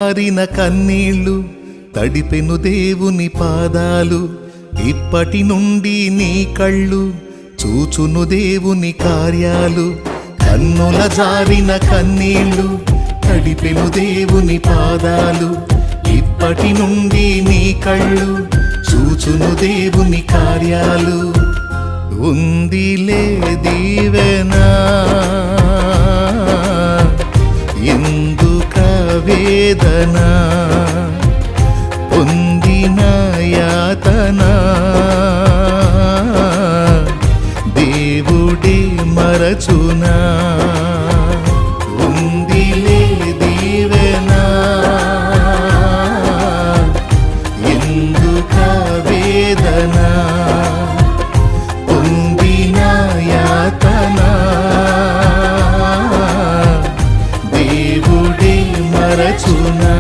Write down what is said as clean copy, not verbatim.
కారిన కన్నీళ్ళు తడిపెను దేవుని పాదాలు, ఇప్పటి నుండి నీ కళ్ళు చూచును దేవుని కార్యాలు. కన్నుల జారిన కన్నీళ్ళు తడిపెను దేవుని పాదాలు, ఇప్పటి నుండి నీ కళ్ళు చూచును దేవుని కార్యాలు. ఉందిలే దీవెనా ఎందుక వేదన, పొందిన యాతన